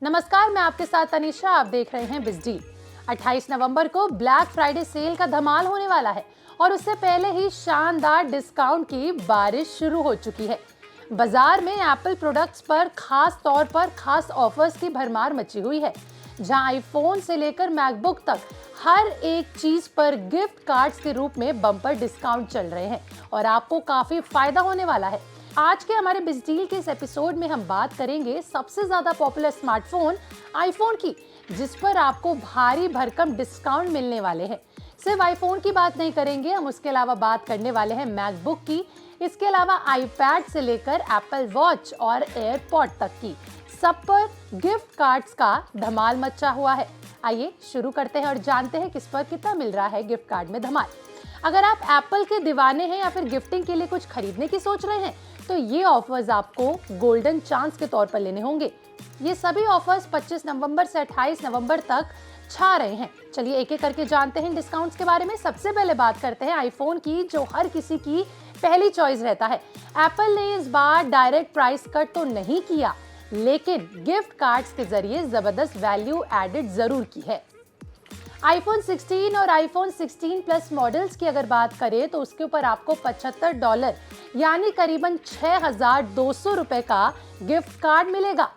नमस्कार, मैं आपके साथ अनीशा। आप देख रहे हैं बिजडील। 28 नवंबर को ब्लैक फ्राइडे सेल का धमाल होने वाला है और उससे पहले ही शानदार डिस्काउंट की बारिश शुरू हो चुकी है। बाजार में एप्पल प्रोडक्ट्स पर खास तौर पर खास ऑफर्स की भरमार मची हुई है, जहां आईफोन से लेकर मैकबुक तक हर एक चीज पर गिफ्ट कार्ड्स के रूप में बम्पर डिस्काउंट चल रहे हैं और आपको काफी फायदा होने वाला है। आज के हमारे बिजडील के इस एपिसोड में हम बात करेंगे सबसे ज्यादा पॉपुलर स्मार्टफोन आईफोन की, जिस पर आपको भारी भरकम डिस्काउंट मिलने वाले हैं। सिर्फ आईफोन की बात नहीं करेंगे, हम उसके अलावा बात करने वाले हैं मैकबुक की, इसके अलावा आईपैड से लेकर एप्पल वॉच और एयरपॉड तक की, सब पर गिफ्ट कार्ड्स का धमाल मचा हुआ है। आइए शुरू करते हैं और जानते हैं किस पर कितना मिल रहा है गिफ्ट कार्ड में धमाल। अगर आप एप्पल के दीवाने हैं या फिर गिफ्टिंग के लिए कुछ खरीदने की सोच रहे हैं, तो ये ऑफर्स आपको गोल्डन चांस के तौर पर लेने होंगे। ये सभी ऑफर्स 25 नवंबर से 28 नवंबर तक छा रहे हैं। चलिए एक एक करके जानते हैं डिस्काउंट्स के बारे में। सबसे पहले बात करते हैं आईफोन की, जो हर किसी की पहली चॉइस रहता है। एप्पल ने इस बार डायरेक्ट प्राइस कट तो नहीं किया, लेकिन गिफ्ट कार्ड्स के जरिए जबरदस्त वैल्यू एडेड जरूर की है। आईफोन 16 और आईफोन 16 प्लस मॉडल्स की अगर बात करें तो उसके ऊपर आपको $75 यानी करीबन 6,200 रुपए का गिफ्ट कार्ड मिलेगा।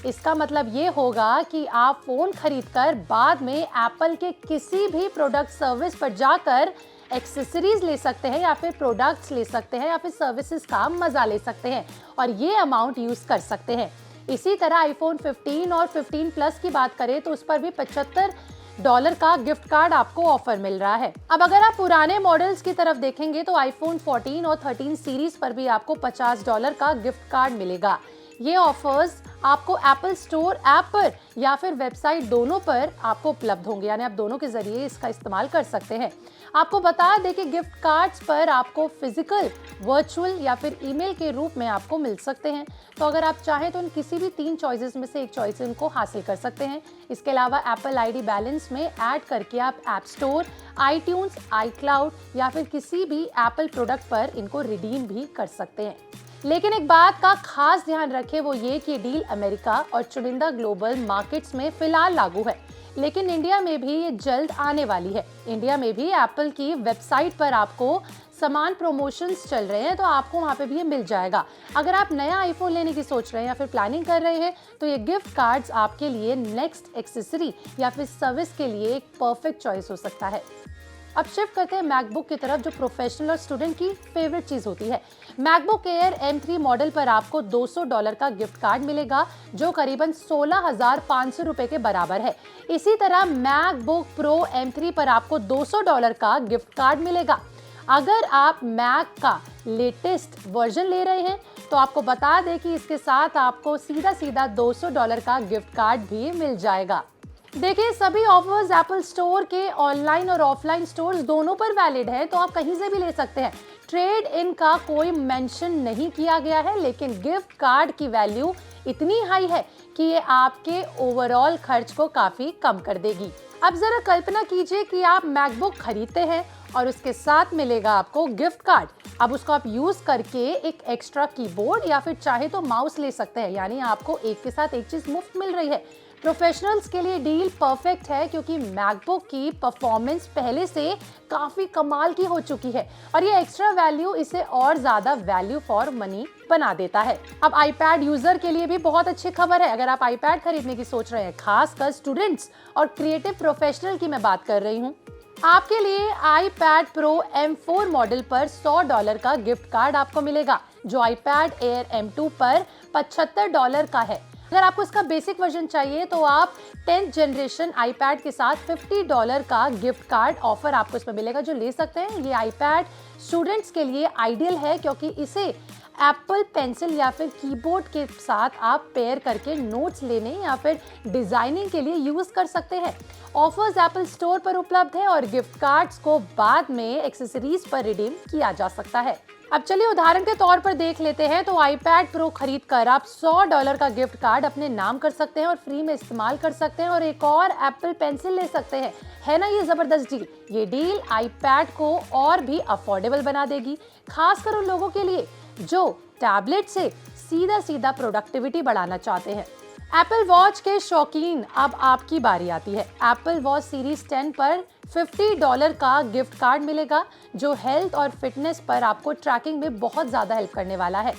इसका मतलब ये होगा कि आप फोन खरीदकर बाद में एप्पल के किसी भी प्रोडक्ट सर्विस पर जाकर एक्सेसरीज ले सकते हैं या फिर प्रोडक्ट्स ले सकते हैं या फिर सर्विसेज का मजा ले सकते हैं और ये अमाउंट यूज कर सकते हैं। इसी तरह आईफोन 15 और 15 प्लस की बात करें तो उस पर भी $75 का गिफ्ट कार्ड आपको ऑफर मिल रहा है। अब अगर आप पुराने मॉडल्स की तरफ देखेंगे तो आईफोन 14 और 13 सीरीज पर भी आपको $50 का गिफ्ट कार्ड मिलेगा। ये ऑफर्स आपको एप्पल स्टोर ऐप पर या फिर वेबसाइट दोनों पर आपको उपलब्ध होंगे, यानी आप दोनों के जरिए इसका इस्तेमाल कर सकते हैं। आपको बता दें कि गिफ्ट कार्ड्स पर आपको फिजिकल, वर्चुअल या फिर ईमेल के रूप में आपको मिल सकते हैं। तो अगर आप चाहें तो इन किसी भी 3 चॉइसेस में से एक चॉइस इनको हासिल कर सकते हैं। इसके अलावा एप्पल आईडी बैलेंस में ऐड करके आप ऐप स्टोर, आईट्यून्स, आईक्लाउड या फिर किसी भी एप्पल प्रोडक्ट पर इनको रिडीम भी कर सकते हैं। लेकिन एक बात का खास ध्यान रखें, वो ये कि डील अमेरिका और चुनिंदा ग्लोबल मार्केट्स में फिलहाल लागू है, लेकिन इंडिया में भी ये जल्द आने वाली है। इंडिया में भी एप्पल की वेबसाइट पर आपको समान प्रमोशंस चल रहे हैं, तो आपको वहाँ पे भी ये मिल जाएगा। अगर आप नया आईफोन लेने की सोच रहे हैं या फिर प्लानिंग कर रहे हैं, तो ये गिफ्ट कार्ड्स आपके लिए नेक्स्ट एक्सेसरी या फिर सर्विस के लिए एक परफेक्ट चॉइस हो सकता है। अब शिफ्ट करते हैं मैकबुक की तरफ, जो प्रोफेशनल और स्टूडेंट की फेवरेट चीज होती है। मैकबुक एयर M3 मॉडल पर आपको $200 का गिफ्ट कार्ड मिलेगा, जो करीबन 16,500 रुपए के बराबर है। इसी तरह मैकबुक प्रो M3 पर आपको $200 का गिफ्ट कार्ड मिलेगा। अगर आप मैक का लेटेस्ट वर्जन ले रहे हैं तो आपको बता दें कि इसके साथ आपको सीधा सीधा $200 का गिफ्ट कार्ड भी मिल जाएगा। देखिए, सभी ऑफर्स एप्पल स्टोर के ऑनलाइन और ऑफलाइन स्टोर्स दोनों पर वैलिड है, तो आप कहीं से भी ले सकते हैं। ट्रेड इन का कोई मेंशन नहीं किया गया है, लेकिन गिफ्ट कार्ड की वैल्यू इतनी हाई है कि ये आपके ओवरऑल खर्च को काफी कम कर देगी। अब जरा कल्पना कीजिए कि आप मैकबुक खरीदते हैं और उसके साथ मिलेगा आपको गिफ्ट कार्ड। अब उसको आप यूज करके एक एक्स्ट्रा कीबोर्ड या फिर चाहे तो माउस ले सकते हैं, यानी आपको एक के साथ एक चीज मुफ्त मिल रही है। प्रोफेशनल्स के लिए डील परफेक्ट है, क्योंकि मैकबुक की परफॉर्मेंस पहले से काफी कमाल की हो चुकी है और ये एक्स्ट्रा वैल्यू इसे और ज्यादा वैल्यू फॉर मनी बना देता है। अब आईपैड यूजर के लिए भी बहुत अच्छी खबर है। अगर आप आईपैड खरीदने की सोच रहे हैं, खासकर स्टूडेंट्स और क्रिएटिव प्रोफेशनल की मैं बात कर रही हूँ, आपके लिए आईपैड प्रो M4 मॉडल पर $100 का गिफ्ट कार्ड आपको मिलेगा, जो आईपैड एयर M2 पर $75 का है। अगर आपको इसका बेसिक वर्जन चाहिए तो आप 10th जनरेशन आईपैड के साथ $50 का गिफ्ट कार्ड ऑफर आपको इसमें मिलेगा, जो ले सकते हैं। ये आईपैड स्टूडेंट्स के लिए आइडियल है, क्योंकि इसे एप्पल पेंसिल या फिर कीबोर्ड के साथ आप पेयर करके नोट्स लेने या फिर डिजाइनिंग के लिए यूज कर सकते हैं। ऑफर्स एप्पल स्टोर पर उपलब्ध है और गिफ्ट कार्ड्स को बाद में एक्सेसरीज पर रिडीम किया जा सकता है। अब चलिए उदाहरण के तौर पर देख लेते हैं। तो आईपैड प्रो खरीद कर आप $100 का गिफ्ट कार्ड अपने नाम कर सकते हैं और फ्री में इस्तेमाल कर सकते हैं और एक और एप्पल पेंसिल ले सकते हैं। है ना ये जबरदस्त डील। ये डील आईपैड को और भी अफोर्डेबल बना देगी, खासकर उन लोगों के लिए जो टैबलेट से सीधा सीधा प्रोडक्टिविटी बढ़ाना चाहते हैं। एप्पल वॉच के शौकीन, अब आपकी बारी आती है। एप्पल वॉच सीरीज 10 पर $50 का गिफ्ट कार्ड मिलेगा, जो हेल्थ और फिटनेस पर आपको ट्रैकिंग में बहुत ज़्यादा हेल्प करने वाला है।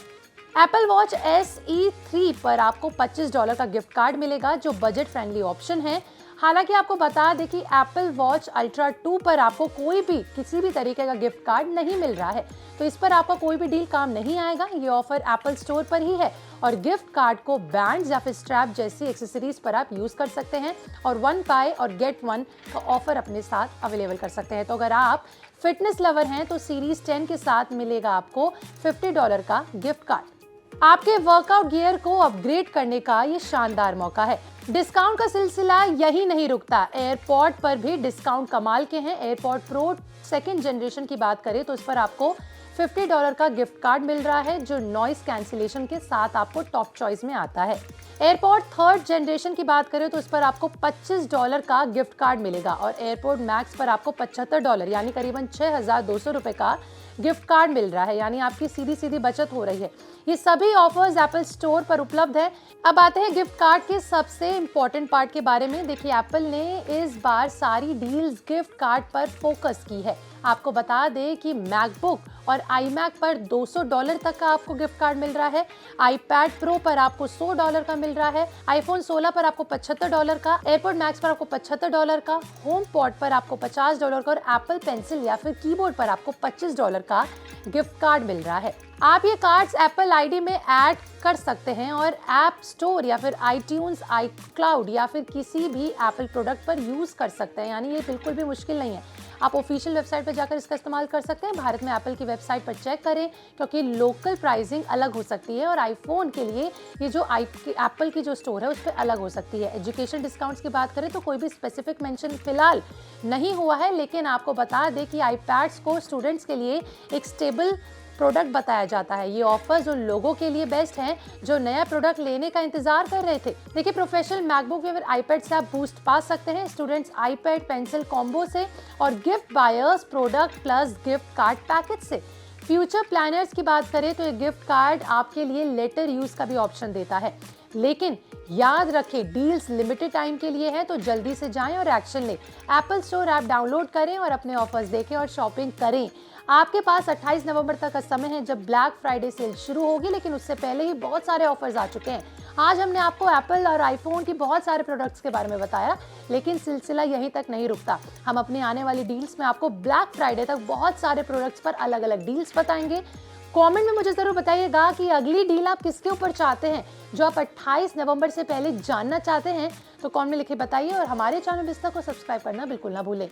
एप्पल वॉच SE 3 पर आपको $25 का गिफ्ट कार्ड मिलेगा, जो बजट फ्रेंडली ऑप्शन है। हालांकि आपको बता दें कि एप्पल वॉच अल्ट्रा 2 पर आपको कोई भी किसी भी तरीके का गिफ्ट कार्ड नहीं मिल रहा है, तो इस पर आपका कोई भी डील काम नहीं आएगा। ये ऑफर एप्पल स्टोर पर ही है और गिफ्ट कार्ड को बैंड्स या फिर स्ट्रैप जैसी एक्सेसरीज पर आप यूज कर सकते हैं और 1 बाय और गेट 1 का ऑफर अपने साथ अवेलेबल कर सकते हैं। तो अगर आप फिटनेस लवर हैं तो सीरीज 10 के साथ मिलेगा आपको $50 का गिफ्ट कार्ड। आपके वर्कआउट गियर को अपग्रेड करने का ये शानदार मौका है। डिस्काउंट का सिलसिला यही नहीं रुकता, एयरपॉड पर भी डिस्काउंट कमाल के हैं। एयरपॉड प्रो 2nd जनरेशन की बात करें तो इस पर आपको $50 का गिफ्ट कार्ड मिल रहा है, जो नॉइस कैंसिलेशन के साथ आपको टॉप चॉइस में आता है। एयरपॉड 3rd जनरेशन की बात करें तो इस पर आपको $25 का गिफ्ट कार्ड मिलेगा और एयरपॉड मैक्स पर आपको $75 यानी करीबन ₹6,200 का गिफ्ट कार्ड मिल रहा है, यानी आपकी सीधी सीधी बचत हो रही है। ये सभी ऑफर्स एप्पल स्टोर पर उपलब्ध है। अब आते हैं गिफ्ट कार्ड के सबसे इंपॉर्टेंट पार्ट के बारे में। देखिए, एप्पल ने इस बार सारी डील्स गिफ्ट कार्ड पर फोकस की है। आपको बता दें कि मैकबुक और iMac पर $200 तक का आपको गिफ्ट कार्ड मिल रहा है, iPad Pro पर आपको $100 का मिल रहा है, iPhone 16 पर आपको $75 का, एयरपॉड मैक्स पर आपको $75 का, होम पॉड पर आपको $50 का और एप्पल पेंसिल या फिर कीबोर्ड पर आपको $25 का गिफ्ट कार्ड मिल रहा है। आप ये कार्ड्स एप्पल आईडी में ऐड कर सकते हैं और ऐप स्टोर या फिर iTunes, iCloud या फिर किसी भी एप्पल प्रोडक्ट पर यूज कर सकते हैं, यानी ये बिल्कुल भी मुश्किल नहीं है। आप ऑफिशियल वेबसाइट पर जाकर इसका इस्तेमाल कर सकते हैं। भारत में एप्पल की वेबसाइट पर चेक करें, क्योंकि लोकल प्राइसिंग अलग हो सकती है और आईफोन के लिए ये जो एप्पल की जो स्टोर है उस पर अलग हो सकती है। एजुकेशन डिस्काउंट्स की बात करें तो कोई भी स्पेसिफिक मेंशन फिलहाल नहीं हुआ है, लेकिन आपको बता दें कि आईपैड्स को स्टूडेंट्स के लिए एक स्टेबल प्रोडक्ट बताया जाता है। ये ऑफर्स उन लोगों के लिए बेस्ट हैं जो नया प्रोडक्ट लेने का इंतजार कर रहे थे। देखिए, प्रोफेशनल मैकबुक या फिर आईपैड से आप बूस्ट पा सकते हैं, स्टूडेंट्स आईपैड पेंसिल कॉम्बो से और gift buyers product plus gift card package से। फ्यूचर प्लानर्स की बात करें तो ये गिफ्ट कार्ड आपके लिए लेटर यूज का भी ऑप्शन देता है, लेकिन याद रखें डील्स लिमिटेड टाइम के लिए है, तो जल्दी से जाएं और एक्शन लें। एप्पल स्टोर ऐप डाउनलोड करें और अपने ऑफर्स देखें और शॉपिंग करें। आपके पास 28 नवंबर तक का समय है जब ब्लैक फ्राइडे सेल शुरू होगी, लेकिन उससे पहले ही बहुत सारे ऑफर्स आ चुके हैं। आज हमने आपको एप्पल और आईफोन की बहुत सारे प्रोडक्ट्स के बारे में बताया, लेकिन सिलसिला यहीं तक नहीं रुकता। हम अपनी आने वाली डील्स में आपको ब्लैक फ्राइडे तक बहुत सारे प्रोडक्ट्स पर अलग अलग डील्स बताएंगे। कमेंट में मुझे जरूर बताइएगा कि अगली डील आप किसके ऊपर चाहते हैं, जो आप 28 नवंबर से पहले जानना चाहते हैं, तो कमेंट में लिखे बताइए और हमारे चैनल विस्ता को सब्सक्राइब करना बिल्कुल ना भूलें।